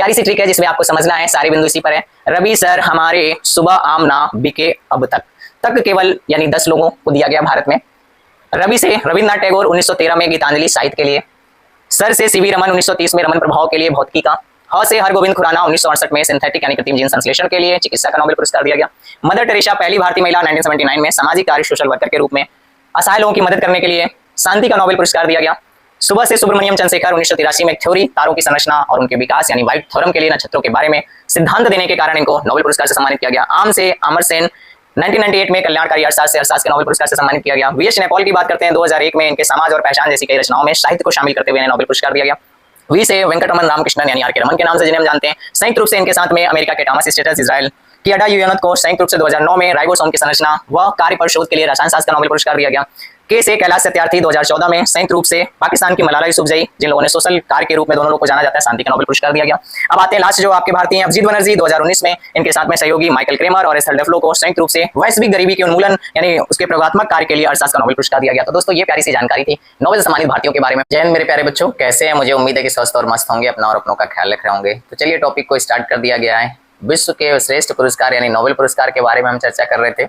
प्यारी सी ट्रिक है जिसमें आपको समझना है, सारे बिंदु इसी पर है। रवि सर हमारे सुबह आम ना बिके अब तक, तक केवल यानी 10 लोगों को दिया गया भारत में। रवि से रविन्द्रनाथ टैगोर 1913 में गीतांजलि साहित्य के लिए, सर से सीवी रमन 1930 में रमन प्रभाव के लिए भौतिकी का, ह से हरगोविंद खुराना 1968 में सिंथेटिक यानी कृत्रिम जीन संश्लेषण के लिए चिकित्सा का नोबेल पुरस्कार दिया गया। मदर टेरेसा पहली भारतीय महिला 1979 में सामाजिक कार्य सोशल वर्कर के रूप में असहाय लोगों की मदद करने के लिए शांति का नोबेल पुरस्कार दिया गया। सुबह से सुब्रमण्यम चंद्रशेखर 1983 में थ्योरी तारों की संरचना और उनके विकास यानी व्हाइट थ्योरम के लिए नक्षत्रों के बारे में सिद्धांत देने के कारण इनको नोबेल पुरस्कार से सम्मानित किया गया। आम से अमर सेन 1998 में कल्याणकारी अर्थशास्त्र के नोबेल पुरस्कार से सम्मानित किया गया। वीएस नैपॉल की बात करते हैं 2001 में इनके समाज और पहचान जैसी कई रचनाओं में साहित्य को शामिल करते हुए इन्हें नोबेल पुरस्कार दिया गया। वी से वेंकटरमन रामकृष्णन यानी आर.के. रमन के नाम से जिन्हें हम जानते हैं। संयुक्त रूप से इनके साथ में अमेरिका के टॉमस स्टेटस, इजराइल की अडा यूएनोथ को संयुक्त रूप से 2009 में राइबोसोम की संरचना व कार्य पर शोध के लिए रसायन शास्त्र का नोबेल पुरस्कार दिया गया। के से कैलाश सत्यार्थी 2014 में संयुक्त रूप से पाकिस्तान की मलाला यूसुफजई, जिन लोगों ने सोशल कार्य के रूप में दोनों लोगों को जाना जाता है, शांति का नोबेल पुरस्कार दिया गया। अब आते हैं लास्ट जो आपके भारतीय हैं, अभिजीत बनर्जी 2019 में इनके साथ में सहयोगी माइकल क्रेमर और एस्थर डेफ्लो को संयुक्त रूप से वैश्विक गरीबी के उन्मूलन यानी उसके प्रयोगात्मक कार्य के लिए अर्थशास्त्र का नोबेल पुरस्कार दिया गया। तो दोस्तों ये प्यारी सी जानकारी थी नोबेल सम्मानित भारतीयों के बारे में। जय हिंद मेरे प्यारे बच्चों, कैसे हैं? मुझे उम्मीद है कि स्वस्थ और मस्त होंगे, अपना और अपनों का ख्याल रख रहे होंगे। तो चलिए टॉपिक को स्टार्ट कर दिया गया है। विश्व के श्रेष्ठ पुरस्कार यानी नोबेल पुरस्कार के बारे में हम चर्चा कर रहे थे।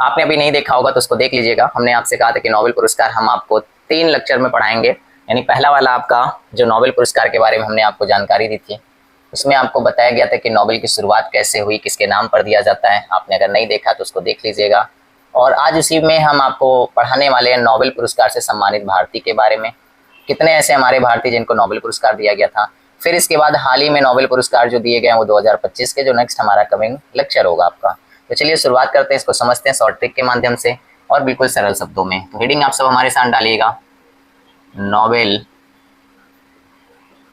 आपने अभी नहीं देखा होगा तो उसको देख लीजिएगा। हमने आपसे कहा था कि नोबेल पुरस्कार हम आपको 3 लेक्चर में पढ़ाएंगे। यानी पहला वाला आपका जो नोबेल पुरस्कार के बारे में हमने आपको जानकारी दी थी, उसमें आपको बताया गया था कि नोबेल की शुरुआत कैसे हुई, किसके नाम पर दिया जाता है। आपने अगर नहीं देखा तो उसको देख लीजिएगा। और आज उसी में हम आपको पढ़ाने वाले हैं नोबेल पुरस्कार से सम्मानित भारतीय के बारे में। कितने ऐसे हमारे भारतीय जिनको नोबेल पुरस्कार दिया गया था। फिर इसके बाद हाल ही में नोबेल पुरस्कार जो दिए गए हैं वो 2025 के जो नेक्स्ट हमारा कमिंग लेक्चर होगा आपका। तो चलिए शुरुआत करते हैं, इसको समझते हैं शॉर्ट ट्रिक के माध्यम से और बिल्कुल सरल शब्दों में। तो हेडिंग आप सब हमारे साथ डालिएगा, नोबेल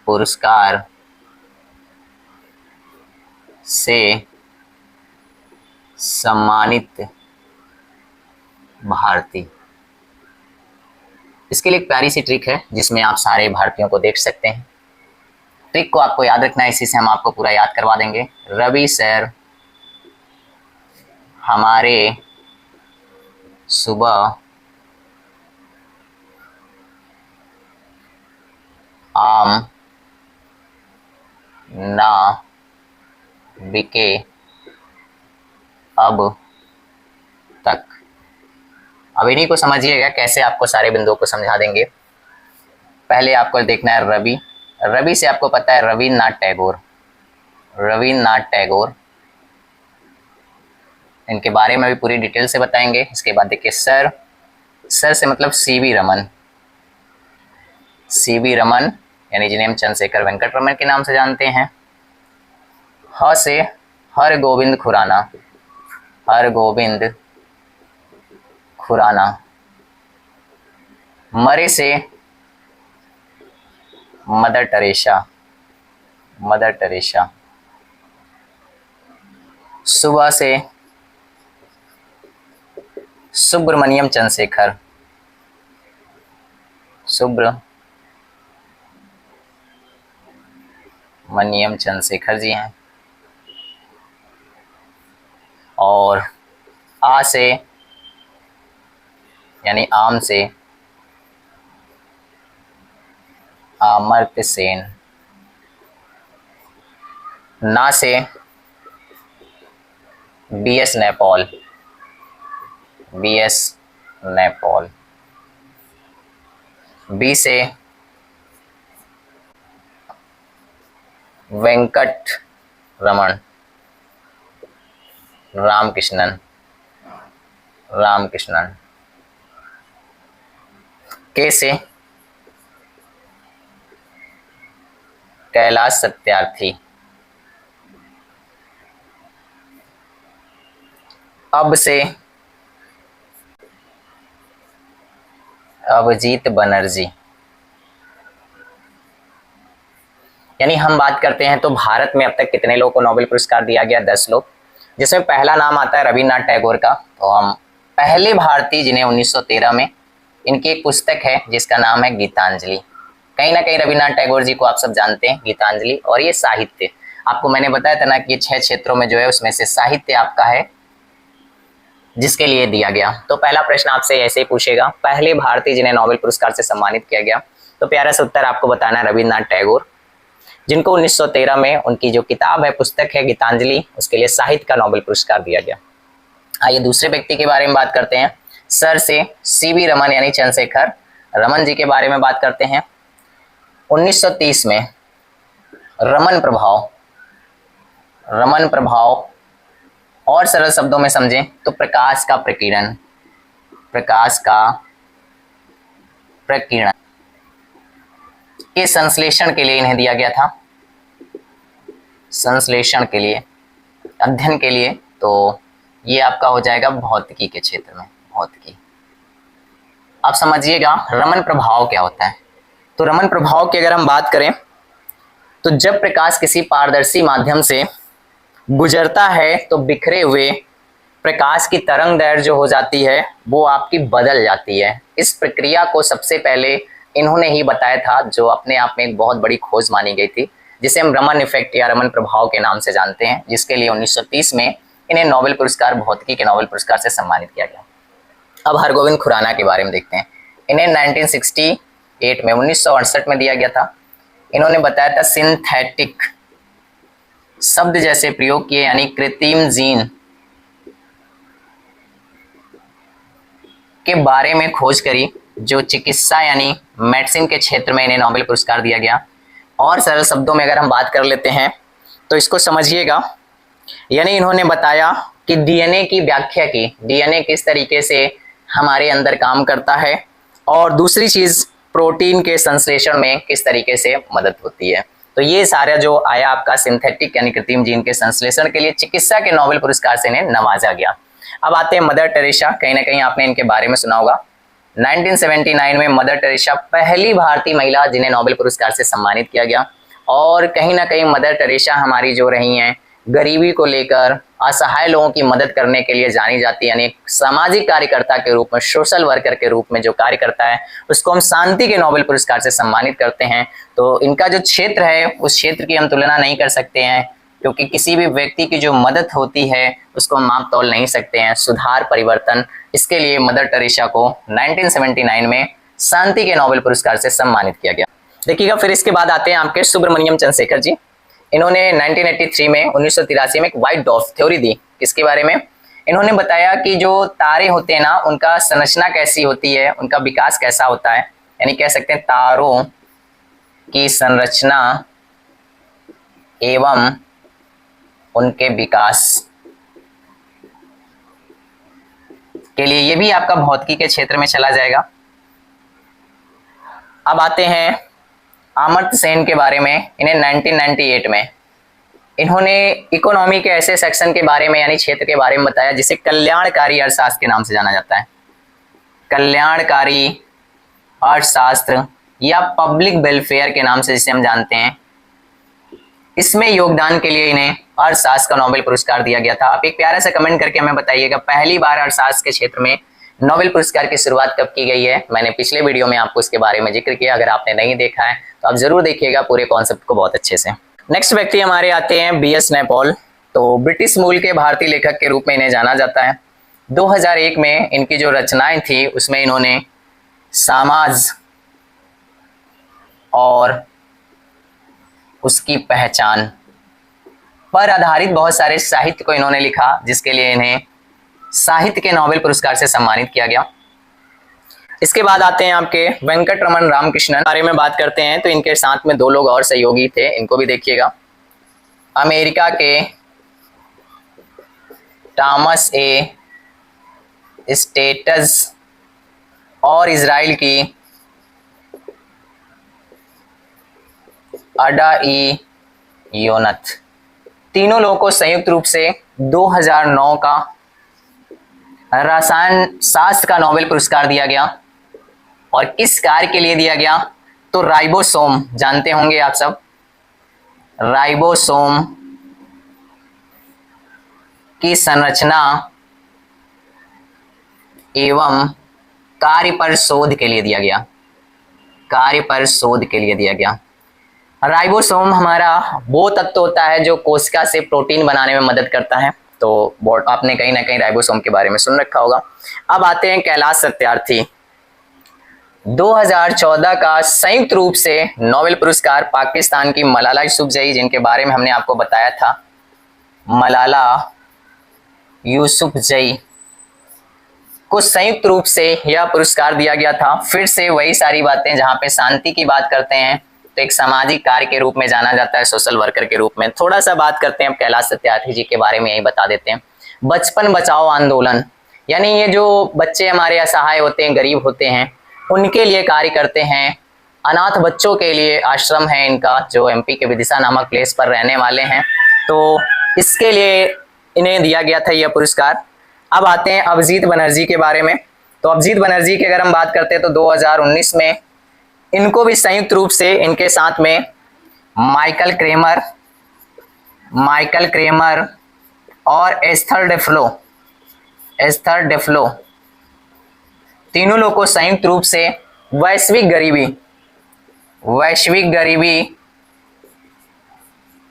पुरस्कार से सम्मानित भारतीय। इसके लिए एक प्यारी सी ट्रिक है जिसमें आप सारे भारतीयों को देख सकते हैं। ट्रिक को आपको याद रखना है, इसी से हम आपको पूरा याद करवा देंगे। रवि सर हमारे सुबह आम ना बिके अब तक। अब इन्हीं को समझिएगा कैसे आपको सारे बिंदुओं को समझा देंगे। पहले आपको देखना है रवि। रवि से आपको पता है रविन्द्रनाथ टैगोर। रविन्द्रनाथ टैगोर इनके बारे में भी पूरी डिटेल से बताएंगे। इसके बाद देखिए सर। सर से मतलब सीवी रमन। सीवी रमन यानी जिन्हें हम चंद्रशेखर वेंकट रमन के नाम से जानते हैं। ह से हरगोविंद खुराना। हरगोविंद खुराना। मरे से मदर टेरेसा। Mother Teresa. सुबह से सुब्रमण्यम चंद्रशेखर। सुब्रमण्यम चंद्रशेखर जी हैं। और आ से यानी आम से अमर्त्य सेन। ना से बी.एस. नैपॉल। बी.एस. नैपॉल। बी से वेंकट रमन। रामकृष्णन। रामकृष्णन। के से कैलाश सत्यार्थी। अब से अभिजीत बनर्जी। यानी हम बात करते हैं तो भारत में अब तक कितने लोगों को नोबेल पुरस्कार दिया गया? 10 लोग, जिसमें पहला नाम आता है रविन्द्रनाथ टैगोर का। तो हम पहले भारतीय जिन्हें 1913 में इनकी एक पुस्तक है जिसका नाम है गीतांजलि। कहीं ना कहीं रविन्द्रनाथ टैगोर जी को आप सब जानते हैं, गीतांजलि। और ये साहित्य आपको मैंने बताया था ना कि 6 क्षेत्रों में जो है उसमें से साहित्य आपका है जिसके लिए दिया गया। तो पहला प्रश्न आपसे ऐसे ही पूछेगा, पहले भारतीय जिन्हें नोबेल पुरस्कार से सम्मानित किया गया। तो प्यारा सा उत्तर आपको बताना है रविन्द्रनाथ टैगोर। जिनको 1913 में उनकी जो किताब है, पुस्तक है गीतांजलि, उसके लिए साहित्य का नोबेल पुरस्कार दिया गया। आइए दूसरे व्यक्ति के बारे में बात करते हैं। सर से सीवी रमन यानी चंद्रशेखर रमन जी के बारे में बात करते हैं। 1930 में रमन प्रभाव और सरल शब्दों में समझें तो प्रकाश का प्रकीर्णन के संश्लेषण के लिए इन्हें दिया गया था, संश्लेषण के लिए, अध्ययन के लिए। तो ये आपका हो जाएगा भौतिकी के क्षेत्र में, भौतिकी। आप समझिएगा रमन प्रभाव क्या होता है। तो रमन प्रभाव की अगर हम बात करें तो जब प्रकाश किसी पारदर्शी माध्यम से गुजरता है तो बिखरे हुए प्रकाश की तरंग दैर्घ्य जो हो जाती है वो आपकी बदल जाती है। इस प्रक्रिया को सबसे पहले इन्होंने ही बताया था, जो अपने आप में एक बहुत बड़ी खोज मानी गई थी, जिसे हम रमन इफेक्ट या रमन प्रभाव के नाम से जानते हैं, जिसके लिए 1930 में इन्हें नोबेल पुरस्कार, भौतिकी के नोबेल पुरस्कार से सम्मानित किया गया। अब हरगोविंद खुराना के बारे में देखते हैं। इन्हें 1968 में दिया गया था। इन्होंने बताया था सिंथेटिक शब्द जैसे प्रयोग किए, यानी कृत्रिम जीन के बारे में खोज करी, जो चिकित्सा यानी मेडिसिन के क्षेत्र में इन्हें नोबेल पुरस्कार दिया गया। और सरल शब्दों में अगर हम बात कर लेते हैं तो इसको समझिएगा, यानी इन्होंने बताया कि डीएनए की व्याख्या की, डीएनए किस तरीके से हमारे अंदर काम करता है, और दूसरी चीज प्रोटीन के संश्लेषण में किस तरीके से मदद होती है। तो ये सारा जो आया आपका सिंथेटिक यानी कृत्रिम जीन के संश्लेषण के लिए चिकित्सा के नोबेल पुरस्कार से इन्हें नवाजा गया। अब आते हैं मदर टेरेसा। कहीं ना कहीं आपने इनके बारे में सुना होगा। 1979 में मदर टेरेसा पहली भारतीय महिला जिन्हें नोबेल पुरस्कार से सम्मानित किया गया। और कहीं ना कहीं मदर टेरेसा हमारी जो रही हैं, गरीबी को लेकर असहाय लोगों की मदद करने के लिए जानी जाती है, यानी एक सामाजिक कार्यकर्ता के रूप में, सोशल वर्कर के रूप में जो कार्य करता है, उसको हम शांति के नोबेल पुरस्कार से सम्मानित करते हैं। तो इनका जो क्षेत्र है उस क्षेत्र की हम तुलना नहीं कर सकते हैं, क्योंकि किसी भी व्यक्ति की जो मदद होती है उसको हम माप तौल नहीं सकते हैं। सुधार, परिवर्तन, इसके लिए मदर टेरेसा को 1979 में शांति के नोबेल पुरस्कार से सम्मानित किया गया। देखिएगा, फिर इसके बाद आते हैं आपके सुब्रमण्यम चंद्रशेखर जी। इन्होंने 1983 में 1983 में एक व्हाइट डॉर्फ थ्योरी दी। किसके बारे में? इन्होंने बताया कि जो तारे होते हैं ना, उनका संरचना कैसी होती है, उनका विकास कैसा होता है, यानी कह सकते हैं तारों की संरचना एवं उनके विकास के लिए। ये भी आपका भौतिकी के क्षेत्र में चला जाएगा। अब आते हैं अमर्त्य सेन के बारे में। इन्हें 1998 में इन्होंने इकोनॉमी के ऐसे सेक्शन के बारे में, यानी क्षेत्र के बारे में बताया जिसे कल्याणकारी अर्थशास्त्र के नाम से जाना जाता है। कल्याणकारी अर्थशास्त्र या पब्लिक वेलफेयर के नाम से जिसे हम जानते हैं, इसमें योगदान के लिए इन्हें अर्थशास्त्र का नोबेल पुरस्कार दिया गया था। आप एक प्यारा सा कमेंट करके हमें बताइएगा, पहली बार अर्थशास्त्र के क्षेत्र में नोबेल पुरस्कार की शुरुआत कब की गई है। मैंने पिछले वीडियो में आपको इसके बारे में जिक्र किया, अगर आपने नहीं देखा है तो आप जरूर देखिएगा पूरे कॉन्सेप्ट को बहुत अच्छे से। नेक्स्ट व्यक्ति हमारे आते हैं बीएस नैपॉल। तो ब्रिटिश मूल के भारतीय लेखक के रूप में इन्हें जाना जाता है। 2001 में इनकी जो रचनाएं थी उसमें इन्होंने समाज और उसकी पहचान पर आधारित बहुत सारे साहित्य को इन्होंने लिखा, जिसके लिए इन्हें साहित्य के नोबेल पुरस्कार से सम्मानित किया गया। इसके बाद आते हैं आपके वेंकटरमन रामकृष्णन बारे में बात करते हैं। तो इनके साथ में 2 लोग और सहयोगी थे, इनको भी देखिएगा। अमेरिका के टॉमस ए स्टेट्स और इजराइल की अडा ई योनथ, तीनों लोगों को संयुक्त रूप से 2009 का रसायन शास्त्र का नोबेल पुरस्कार दिया गया। और किस कार्य के लिए दिया गया? तो राइबोसोम जानते होंगे आप सब, राइबोसोम की संरचना एवं कार्य पर शोध के लिए दिया गया, कार्य पर शोध के लिए दिया गया। राइबोसोम हमारा वो तत्व होता है जो कोशिका से प्रोटीन बनाने में मदद करता है। तो आपने कहीं ना कहीं राइबोसोम के बारे में सुन रखा होगा। अब आते हैं कैलाश सत्यार्थी। 2014 का संयुक्त रूप से नोबेल पुरस्कार पाकिस्तान की मलाला यूसुफजई, जिनके बारे में हमने आपको बताया था, मलाला यूसुफजई को संयुक्त रूप से यह पुरस्कार दिया गया था। फिर से वही सारी बातें, जहां पे शांति की बात करते हैं तो एक सामाजिक कार्य के रूप में जाना जाता है, सोशल वर्कर के रूप में। थोड़ा सा बात करते हैं अब कैलाश सत्यार्थी जी के बारे में, यही बता देते हैं। बचपन बचाओ आंदोलन, यानी ये जो बच्चे हमारे असहाय होते हैं, गरीब होते हैं, उनके लिए कार्य करते हैं। अनाथ बच्चों के लिए आश्रम है इनका, जो एमपी के विदिशा नामक प्लेस पर रहने वाले हैं, तो इसके लिए इन्हें दिया गया था यह पुरस्कार। अब आते हैं अभिजीत बनर्जी के बारे में। तो अभिजीत बनर्जी की अगर हम बात करते हैं तो 2019 में इनको भी संयुक्त रूप से इनके साथ में माइकल क्रेमर और एस्थर डेफ्लो तीनों लोग को संयुक्त रूप से वैश्विक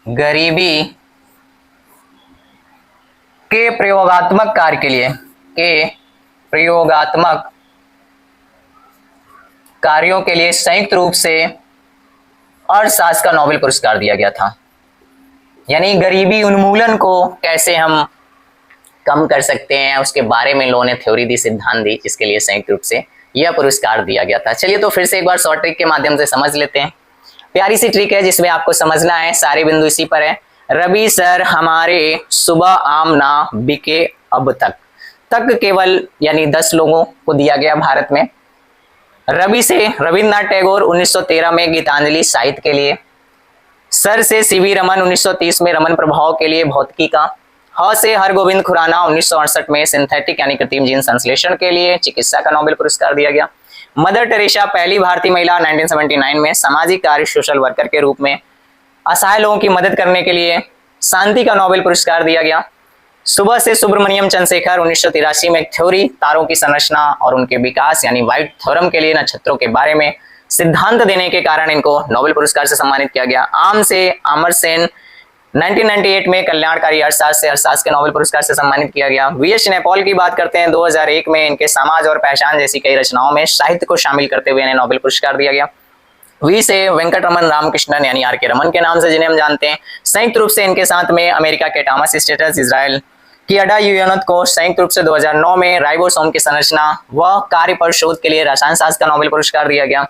गरीबी के प्रयोगात्मक कार्य के लिए, प्रयोगात्मक कार्यों के लिए संयुक्त रूप से अर्थशास्त्र का नोबेल पुरस्कार दिया गया था। यानी गरीबी उन्मूलन को कैसे हम कम कर सकते हैं, उसके बारे में लोगों ने थ्योरी दी, सिद्धांत दी, जिसके लिए संयुक्त रूप से यह पुरस्कार दिया गया था। चलिए तो फिर से एक बार शॉर्ट ट्रिक के माध्यम से समझ लेते हैं। प्यारी सी ट्रिक है जिसमें आपको समझना है, सारे बिंदु इसी पर है। रवि सर हमारे सुबह आम ना बिके अब तक केवल यानी 10 लोगों को दिया गया भारत में। रवि से रविन्द्रनाथ टैगोर 1913 में गीतांजलि साहित्य के लिए। सर से सीवी रमन 1930 में रमन प्रभाव के लिए भौतिकी का। ह से हरगोविंद खुराना 1968 में सिंथेटिक यानी कृत्रिम जीन संश्लेषण के लिए चिकित्सा का नोबेल पुरस्कार दिया गया। मदर टेरेसा पहली भारतीय महिला 1979 में सामाजिक कार्य सोशल वर्कर के रूप में असहाय लोगों की मदद करने के लिए शांति का नोबेल पुरस्कार दिया गया। सुबह से सुब्रमण्यम चंद्रशेखर 1983 में थ्योरी तारों की संरचना और उनके विकास यानी व्हाइट थ्योरम के लिए नक्षत्रों के बारे में सिद्धांत देने के कारण इनको नोबेल पुरस्कार से सम्मानित किया गया। आम से अमर सेन 1998 में कल्याणकारी अर्थशास्त्र से अर्थशास्त्र के नोबेल पुरस्कार से सम्मानित किया गया। वी.एस. नैपॉल की बात करते हैं 2001 में इनके समाज और पहचान जैसी कई रचनाओं में साहित्य को शामिल करते हुए इन्हें नोबेल पुरस्कार दिया गया। वी से वेंकटरमन रामकृष्णन यानी आर के रमन के नाम से जिन्हें हम जानते हैं, संयुक्त रूप से इनके साथ में अमेरिका के टॉमस स्टेटस, इजराइल की अडा यूएनत को संयुक्त रूप से 2009 में राइबोसोम की संरचना व कार्य पर शोध के लिए रसायन शास्त्र का नोबेल पुरस्कार दिया गया।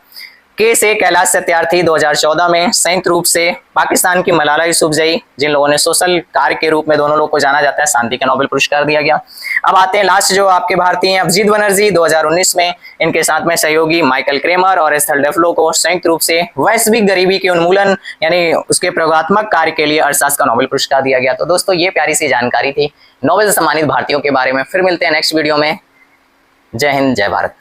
के से कैलाश सत्यार्थी 2014 में संयुक्त रूप से पाकिस्तान की मलाला यूसुफजई, जिन लोगों ने सोशल कार्य के रूप में दोनों लोग को जाना जाता है, शांति का नोबेल पुरस्कार दिया गया। अब आते हैं लास्ट जो आपके भारतीय हैं, अभिजीत बनर्जी 2019 में इनके साथ में सहयोगी माइकल क्रेमर और एस्थर डेफ्लो को संयुक्त रूप से वैश्विक गरीबी के उन्मूलन यानी उसके प्रयोगात्मक कार्य के लिए अर्थशास्त्र का नोबेल पुरस्कार दिया गया। तो दोस्तों ये प्यारी सी जानकारी थी नोबेल से सम्मानित भारतीयों के बारे में। फिर मिलते हैं नेक्स्ट वीडियो में। जय हिंद, जय भारत।